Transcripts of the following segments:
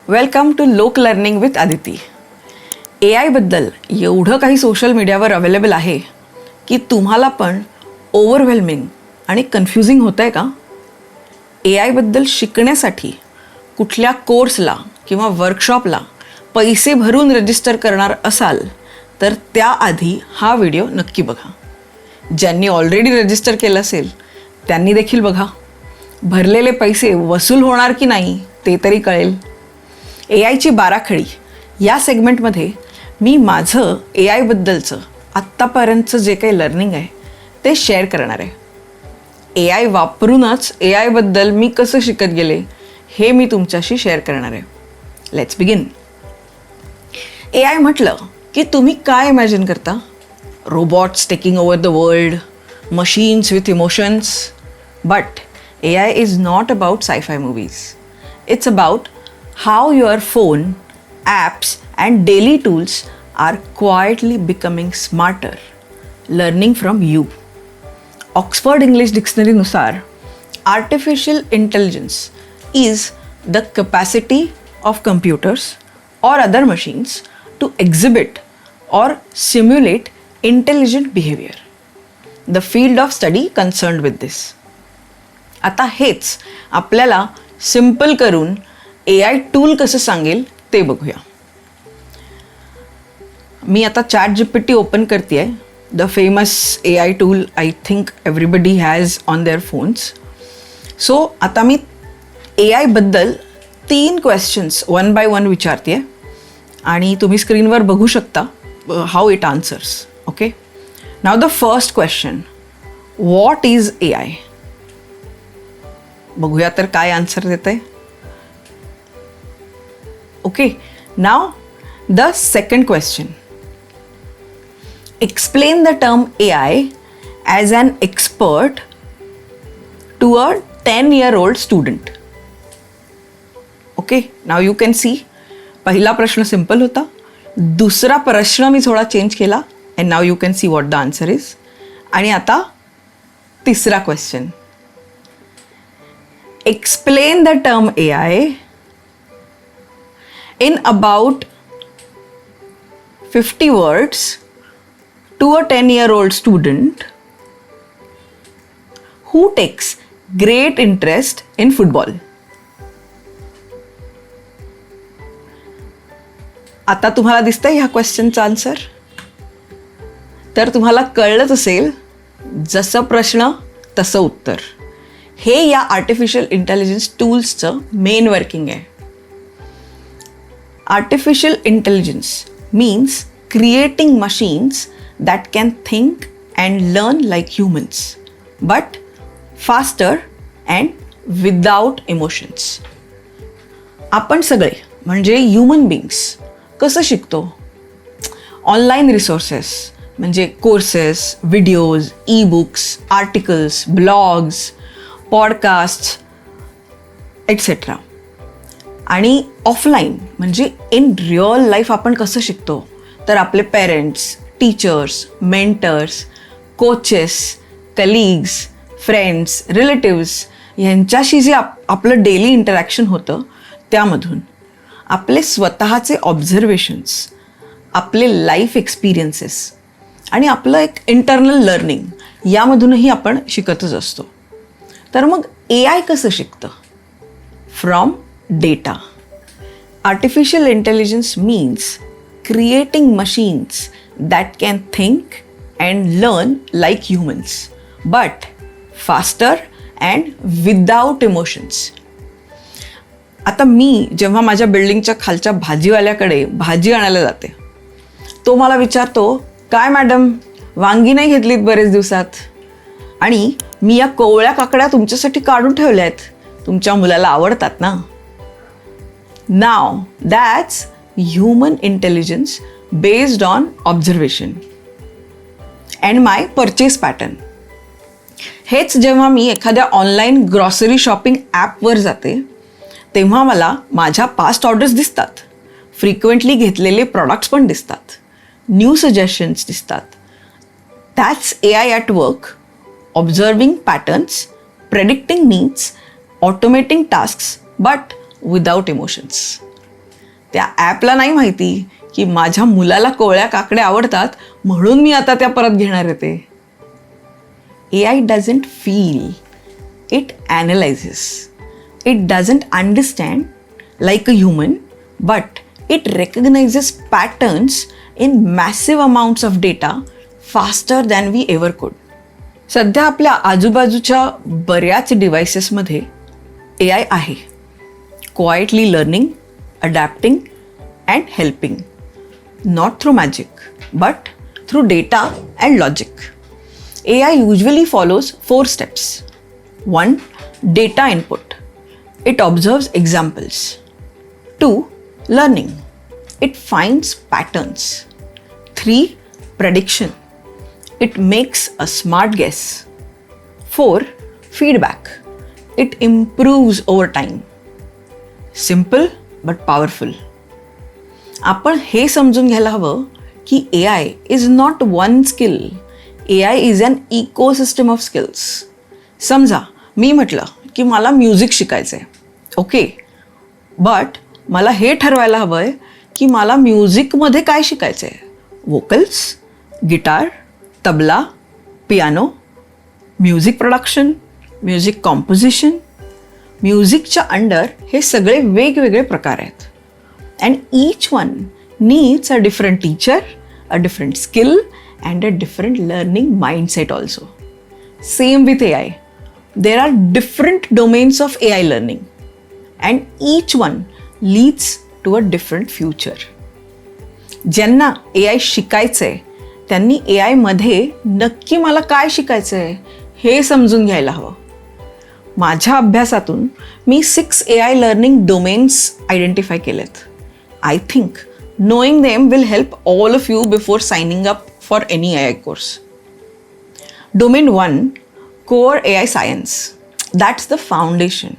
Welcome to लोक learning with Aditi. AI बद्दल एवढं काही सोशल मीडियावर अवेलेबल आहे की तुम्हाला पण ओव्हरवेल्मिंग आणि कन्फ्युजिंग होतं आहे का? AI बद्दल शिकण्यासाठी कुठल्या कोर्सला किंवा वर्कशॉपला पैसे भरून रजिस्टर करणार असाल तर त्याआधी हा व्हिडिओ नक्की बघा. ज्यांनी ऑलरेडी रजिस्टर केलं असेल त्यांनी देखील बघा. भरलेले पैसे वसूल होणार की नाही ते तरी कळेल. AIची बाराखडी या सेगमेंटमध्ये मी माझं AIबद्दलचं आत्तापर्यंतचं जे काही लर्निंग आहे ते शेअर करणार आहे. AI वापरूनच AIबद्दल मी कसं शिकत गेले हे मी तुमच्याशी शेअर करणार आहे. Let's begin. AI म्हटलं की तुम्ही काय इमॅजिन करता? Robots taking over the world, machines with emotions. But AI is not about sci-fi movies. It's about how your phone, apps and daily tools are quietly becoming smarter, learning from you. Oxford English Dictionary नुसार artificial intelligence is the capacity of computers or other machines to exhibit or simulate intelligent behavior. The field of study concerned with this. आता हेच आपल्याला simple करून AI tool कसं सांगेल ते बघूया. मी आता ChatGPT ओपन करते आहे. The famous AI tool I think everybody has on their phones. So आता मी AIबद्दल 3 क्वेश्चन्स वन बाय वन विचारते आहे आणि तुम्ही स्क्रीनवर बघू शकता how it answers. Okay, now the first question, what is AI? बघूया तर काय आन्सर देत आहे. Okay, now the second question. Explain the term AI as an expert to a 10-year-old student. Okay, now you can see पहिला प्रश्न simple होता. दुसरा प्रश्न मी थोडा चेंज केला and now you can see what the answer is. आणि आता तिसरा question. Explain the term AI in about 50 words to a 10-year-old student who takes great interest in football. आता तुम्हाला दिसतंय ह्या क्वेश्चनचा आन्सर? तर तुम्हाला कळलंच असेल, जसं प्रश्न तसं उत्तर. हे या आर्टिफिशियल इंटेलिजन्स टूल्सचं मेन वर्किंग आहे. Artificial intelligence means creating machines that can think and learn like humans, but faster and without emotions. आपण सगळे म्हणजे ह्युमन बीइंग्स कसं शिकतो? ऑनलाईन रिसोर्सेस म्हणजे courses, videos, e-books, articles, blogs, podcast etcetera. आणि offline म्हणजे in real life आपण कसं शिकतो? तर आपले parents, teachers, mentors, coaches, colleagues, friends, relatives यांच्याशी जे आपलं डेली इंटरॅक्शन होतं त्यामधून, आपले स्वतःचे ऑब्झर्वेशन्स, आपले लाईफ एक्सपिरियन्सेस आणि आपलं एक इंटरनल लर्निंग यामधूनही आपण शिकतच असतो. तर मग AI कसं शिकतं? From data. Artificial intelligence means creating machines that can think and learn like humans, but faster and without emotions. आता मी जेव्हा माझ्या बिल्डिंगच्या खालच्या भाजीवाल्याकडे भाजी आणायला जाते, तो मला विचारतो, काय मॅडम वांगी नाही घेतलीत बरेच दिवसात? आणि मी या कोवळ्या काकड्या तुमच्यासाठी काढून ठेवल्या आहेत, तुमच्या मुलाला आवडतात ना? Now that's human intelligence based on observation and my purchase pattern. हेच जेव्हा मी एखाद्या ऑनलाईन ग्रॉसरी शॉपिंग ॲपवर जाते तेव्हा मला माझ्या पास्ट ऑर्डर्स दिसतात, फ्रिक्वेंटली घेतलेले प्रॉडक्ट्स पण दिसतात, न्यू सजेशन्स दिसतात. That's AI at work, observing patterns, predicting needs, automating tasks, but without emotions. त्या ॲपला नाही माहिती की माझ्या मुलाला कोवळ्या काकड्या आवडतात म्हणून मी आता त्या परत घेणार आहे ते. AI doesn't feel, it analyzes. It doesn't understand like a human, but it recognizes patterns in massive amounts of data faster than we ever could. सध्या आपल्या आजूबाजूच्या बऱ्याच डिव्हाइसेसमध्ये AI आहे. Quietly learning, adapting and helping. Not through magic, but through data and logic. AI usually follows 4 steps. 1. Data input. It observes examples. 2. Learning. It finds patterns. 3. Prediction. It makes a smart guess. 4. Feedback. It improves over time. Simple but powerful. आपण हे समजून घ्यायला हवं की AI is not one skill. AI is an ecosystem of skills. समजा मी म्हटलं की मला म्युझिक शिकायचं आहे. ओके, बट मला हे ठरवायला हवं आहे की मला म्युझिकमध्ये काय शिकायचं आहे. Vocals, guitar, tabla, piano, music production, music composition. म्युझिकच्या अंडर हे सगळे वेगवेगळे प्रकार आहेत. And each one needs a different teacher, a different skill and a different learning mindset also. Same with AI. There are different domains of AI learning and each one leads to a different future. ज्यांना AI शिकायचंय त्यांनी AI मध्ये नक्की मला काय शिकायचंय हे समजून घ्यायला हवं. माझ्या अभ्यासातून मी 6 AI learning domains आयडेंटिफाय केलेत. I think knowing them will help all of you before signing up for any AI course. Domain 1, core AI science. That's the foundation.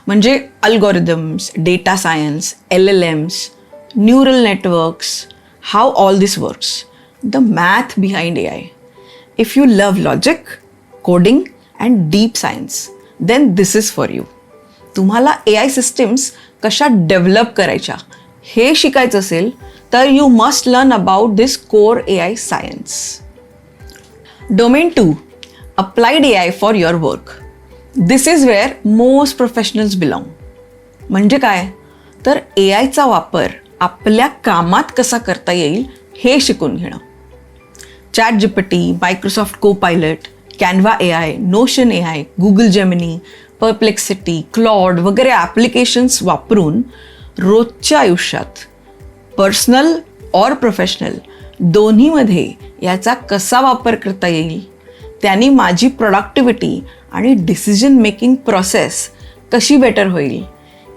म्हणजे algorithms, data science, LLMs, neural networks, how all this works, the math behind AI. If you love logic, coding and deep science, then this is for you. तुम्हाला AI systems कशा develop करायच्या हे शिकायचं असेल तर you must learn about this core AI science. Domain 2, applied AI for your work. This is where most professionals belong. म्हणजे काय तर AIचा वापर आपल्या कामात कसा करता येईल हे शिकून घेणं. ChatGPT, Microsoft Copilot, Canva AI, Notion AI, Google Gemini, Perplexity, Claude वगैरे ॲप्लिकेशन्स वापरून रोजच्या आयुष्यात पर्सनल और प्रोफेशनल दोन्हीमध्ये याचा कसा वापर करता येईल, त्यांनी माझी प्रोडक्टिव्हिटी आणि डिसिजन मेकिंग प्रोसेस कशी बेटर होईल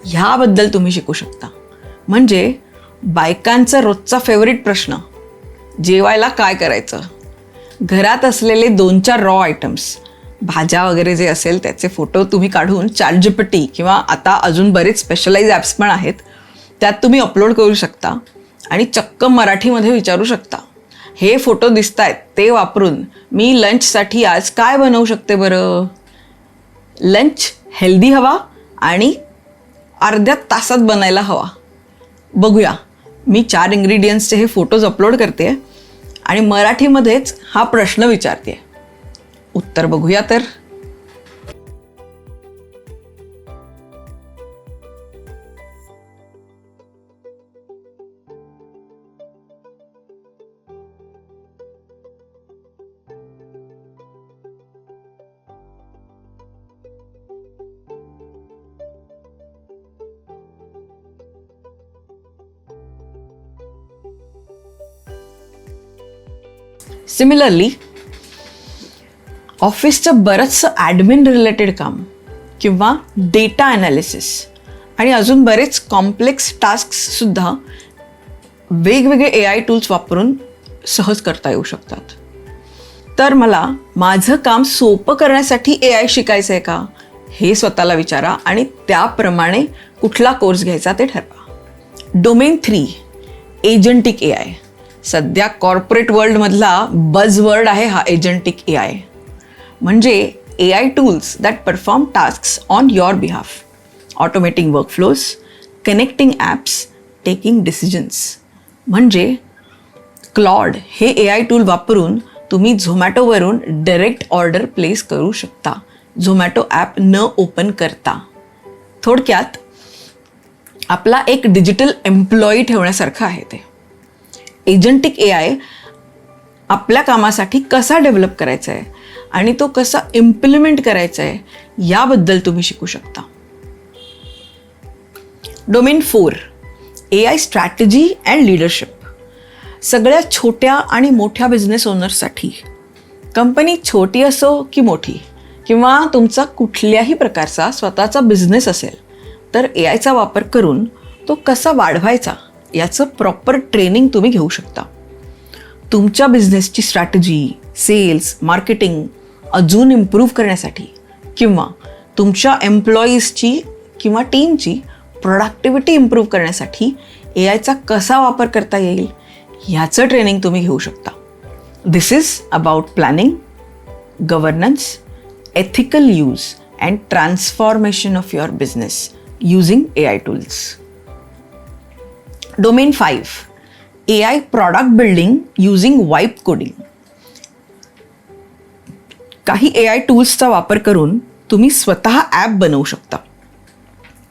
ह्याबद्दल तुम्ही शिकू शकता. म्हणजे बायकांचा रोजचा फेवरेट प्रश्न, जेवायला काय करायचं, घरात असलेले 2-4 रॉ आयटम्स, भाज्या वगैरे जे असेल त्याचे फोटो तुम्ही काढून ChatGPT किंवा आता अजून बरेच स्पेशलाइज ॲप्स पण आहेत त्यात तुम्ही अपलोड करू शकता आणि चक्क मराठीमध्ये विचारू शकता, हे फोटो दिसत आहेत ते वापरून मी लंचसाठी आज काय बनवू शकते बरं. लंच हेल्दी हवा आणि अर्ध्या तासात बनायला हवा. बघूया, मी 4 इंग्रेडियंट्सचे हे फोटोज अपलोड करते आणि मराठीमध्येच हा प्रश्न विचारते. उत्तर बघूया तर. सिमिलरली ऑफिसचं बरंचसं ॲडमिन रिलेटेड काम किंवा डेटा ॲनालिसिस आणि अजून बरेच कॉम्प्लेक्स टास्कसुद्धा वेगवेगळे AI टूल्स वापरून सहज करता येऊ शकतात. तर मला माझं काम सोपं करण्यासाठी AI शिकायचं आहे का हे स्वतःला विचारा आणि त्याप्रमाणे कुठला कोर्स घ्यायचा ते ठरवा. Domain 3, एजंटिक AI. सध्या कॉर्पोरेट वर्ल्डमधला बझवर्ड आहे हा एजंटिक AI. म्हणजे AI tools that perform tasks on your behalf, automating workflows, connecting apps taking decisions. म्हणजे क्लॉड हे AI टूल वापरून तुम्ही झोमॅटोवरून डायरेक्ट ऑर्डर प्लेस करू शकता, झोमॅटो ॲप न ओपन करता. थोडक्यात आपला एक डिजिटल एम्प्लॉई ठेवण्यासारखं आहे ते. एजंटिक AI आपल्या कामासाठी कसा डेव्हलप करायचा आहे आणि तो कसा इम्प्लिमेंट करायचा आहे याबद्दल तुम्ही शिकू शकता. Domain 4, AI strategy and leadership. सगळ्या छोट्या आणि मोठ्या बिझनेस ओनर्ससाठी, कंपनी छोटी असो की मोठी, किंवा तुमचा कुठल्याही प्रकारचा स्वतःचा बिझनेस असेल, तर AIचा वापर करून तो कसा वाढवायचा याचं प्रॉपर ट्रेनिंग तुम्ही घेऊ शकता. तुमच्या बिझनेसची स्ट्रॅटेजी, सेल्स, मार्केटिंग अजून इम्प्रूव्ह करण्यासाठी, किंवा तुमच्या एम्प्लॉईजची किंवा टीमची प्रोडक्टिव्हिटी इम्प्रूव्ह करण्यासाठी AIचा कसा वापर करता येईल ह्याचं ट्रेनिंग तुम्ही घेऊ शकता. This is about planning, governance, ethical use and transformation of your business using AI tools. Domain 5, AI product building using vibe coding. काही AI टूल्सचा वापर करून तुम्ही स्वतः ॲप बनवू शकता,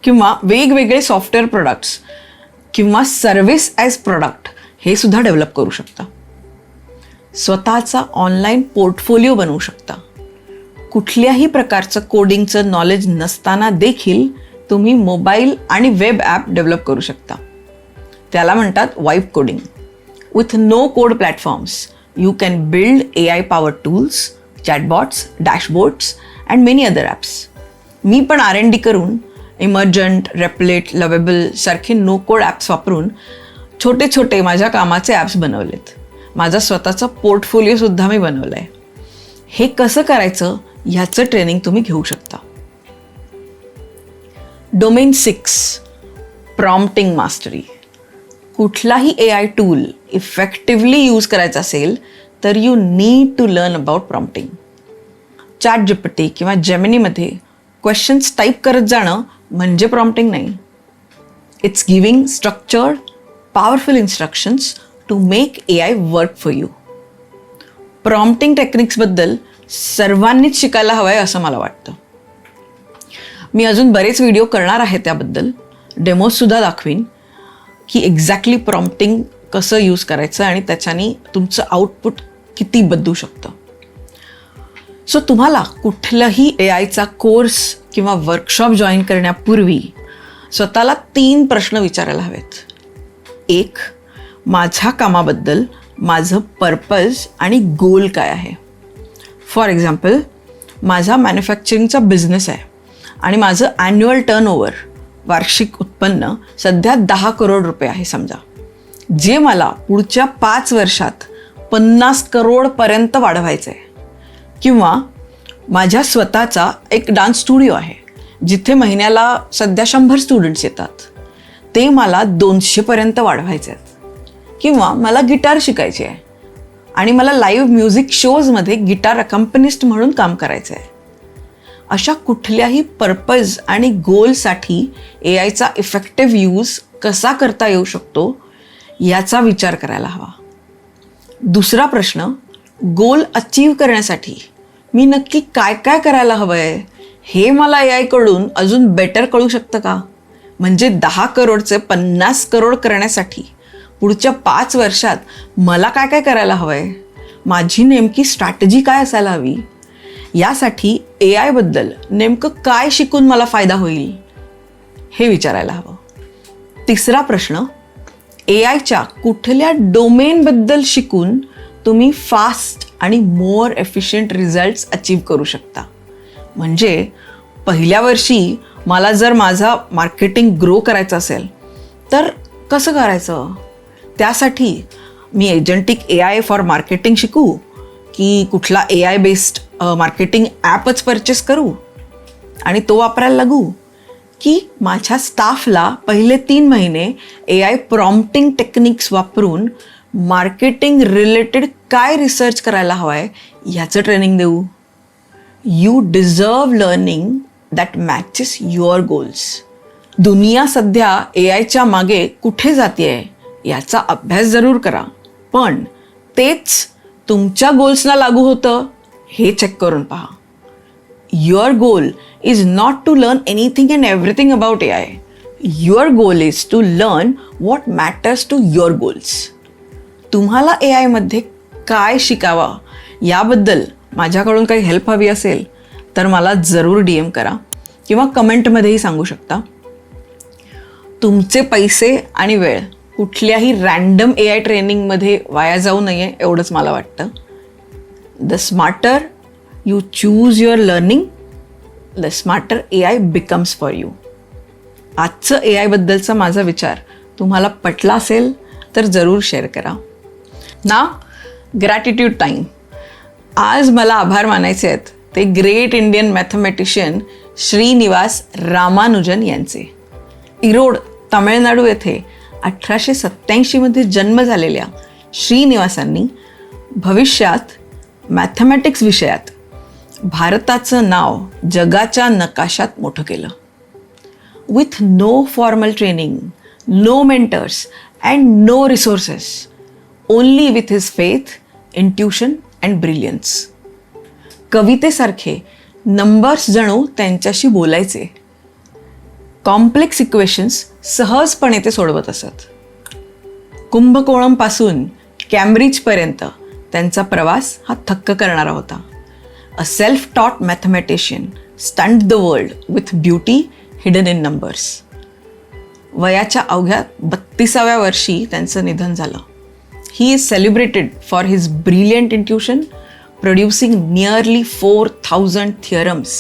किंवा वेगवेगळे सॉफ्टवेअर प्रोडक्ट्स किंवा सर्व्हिस ॲज प्रोडक्ट हे सुद्धा डेव्हलप करू शकता. स्वतःचा ऑनलाईन पोर्टफोलिओ बनवू शकता. कुठल्याही प्रकारचं कोडिंगचं नॉलेज नसताना देखील तुम्ही मोबाईल आणि वेब ॲप डेव्हलप करू शकता. त्याला म्हणतात vibe coding. With no code platforms you can build AI power tools, chatbots, dashboards and many other apps. मी पण R&D करून इमर्जंट, रेपलेट, लवेबल सारखे नो कोड ॲप्स वापरून छोटे छोटे माझ्या कामाचे ॲप्स बनवलेत. माझा स्वतःचा पोर्टफोलिओसुद्धा मी बनवला आहे. हे कसं करायचं ह्याचं ट्रेनिंग तुम्ही घेऊ शकता. Domain 6, prompting mastery. कुठलाही AI टूल इफेक्टिव्हली यूज करायचा असेल तर you need to learn about prompting. ChatGPT किंवा जेमिनीमध्ये क्वेश्चन्स टाईप करत जाणं म्हणजे प्रॉम्प्टिंग नाही. It's giving structured, powerful instructions to make AI work for you. Prompting टेक्निक्सबद्दल सर्वांनीच शिकायला हवं आहे असं मला वाटतं. मी अजून बरेच व्हिडिओ करणार आहे त्याबद्दल, डेमोजसुद्धा दाखवीन की एक्झॅक्टली प्रॉम्प्टिंग कसं यूज करायचं आणि त्याच्याने तुमचं आउटपुट किती बदलू शकतं. सो तुम्हाला कुठलाही AIचा कोर्स किंवा वर्कशॉप जॉईन करण्यापूर्वी स्वतःला 3 प्रश्न विचारायला हवेत. 1, माझ्या कामाबद्दल माझं पर्पज आणि गोल काय आहे. फॉर एक्झाम्पल, माझा मॅन्युफॅक्चरिंगचा बिझनेस आहे आणि माझं ॲन्युअल टर्नओव्हर, वार्षिक उत्पन्न सध्या 10 करोड रुपये आहे समजा, जे मला पुढच्या 5 वर्षात 50 करोडपर्यंत वाढवायचं आहे. किंवा माझ्या स्वतःचा एक डान्स स्टुडिओ आहे जिथे महिन्याला सध्या 100 स्टुडंट्स येतात, ते मला 200पर्यंत वाढवायचे आहेत. किंवा मला गिटार शिकायची आहे आणि मला लाईव्ह म्युझिक शोजमध्ये गिटार अकंपनिस्ट म्हणून काम करायचं आहे. अशा कुठल्याही पर्पज आणि गोलसाठी AIचा इफेक्टिव्ह यूज कसा करता येऊ शकतो याचा विचार करायला हवा. दुसरा प्रश्न, गोल अचीव करण्यासाठी मी नक्की काय काय करायला हवं आहे हे मला AI कडून अजून बेटर कळू शकतं का. म्हणजे 10 करोडचे 50 करोड करण्यासाठी पुढच्या 5 वर्षात मला काय काय करायला हवं आहे, माझी नेमकी स्ट्रॅटेजी काय असायला हवी, यासाठी AI बद्दल नेमकं काय शिकून मला फायदा होईल हे विचारायला हवं. तिसरा प्रश्न, AIच्या कुठल्या डोमेनबद्दल शिकून तुम्ही फास्ट आणि मोर एफिशियंट रिझल्ट्स अचीव करू शकता. म्हणजे पहिल्या वर्षी मला जर माझा मार्केटिंग ग्रो करायचं असेल तर कसं करायचं, त्यासाठी मी एजंटिक AI फॉर मार्केटिंग शिकू की कुठला AI बेस्ड मार्केटिंग ॲपच परचेस करू आणि तो वापरायला लागू, की माझ्या स्टाफला पहिले 3 महिने AI प्रॉम्प्टिंग टेक्निक्स वापरून मार्केटिंग रिलेटेड काय रिसर्च करायला हवं आहे ह्याचं ट्रेनिंग देऊ. You deserve learning that matches your goals. दुनिया सध्या AI मागे कुठे जातेय याचा अभ्यास जरूर करा, पण तेच तुमच्या गोल्सना लागू होतं हे चेक करून पहा. Your goal is not to learn anything and everything about AI. Your goal is to learn what matters to your goals. तुम्हाला AI काय शिकावा याबद्दल माझ्याकडून काही हेल्प हवी असेल तर मला जरूर DM करा किंवा कमेंटमध्येही सांगू शकता. तुमचे पैसे आणि वेळ कुठल्याही रँडम AI ट्रेनिंगमध्ये वाया जाऊ नये एवढंच मला वाटतं. The smarter you choose your learning, the smarter AI becomes for you. आजचं AI बद्दलचा माझा विचार तुम्हाला पटला असेल तर जरूर शेअर करा. ना ग्रॅटिट्यूड टाईम. आज मला आभार मानायचे आहेत ते great Indian mathematician Srinivasa Ramanujan यांचे. इरोड, तामिळनाडू येथे 1887 जन्म झालेल्या श्रीनिवासांनी भविष्यात मॅथमॅटिक्स विषयात भारताचं नाव जगाच्या नकाशात मोठं केलं. With no formal training, no mentors and no resources, only with his faith, intuition and brilliance. कवितेसारखे नंबर्स जणू त्यांच्याशी बोलायचे. कॉम्प्लेक्स इक्वेशन्स सहजपणे ते सोडवत असत. कुंभकोणमपासून कॅम्ब्रिजपर्यंत त्यांचा प्रवास हा थक्क करणारा होता. अ सेल्फ टॉट mathematician stunt the world with beauty hidden in numbers. वयाच्या अवघ्या 32व्या वर्षी त्यांचं निधन झालं. He is celebrated for his brilliant intuition, producing nearly 4,000 theorems,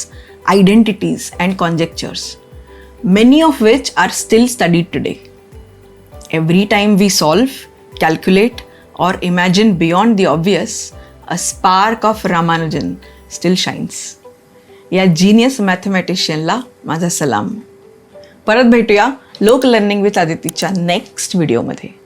identities and conjectures, many of which are still studied today. Every time we solve, calculate or imagine beyond the obvious, a spark of Ramanujan still shines. या genius मॅथमॅटिशियनला माझा सलाम. परत भेटूया लोक learning with आदितीच्या next व्हिडिओमध्ये.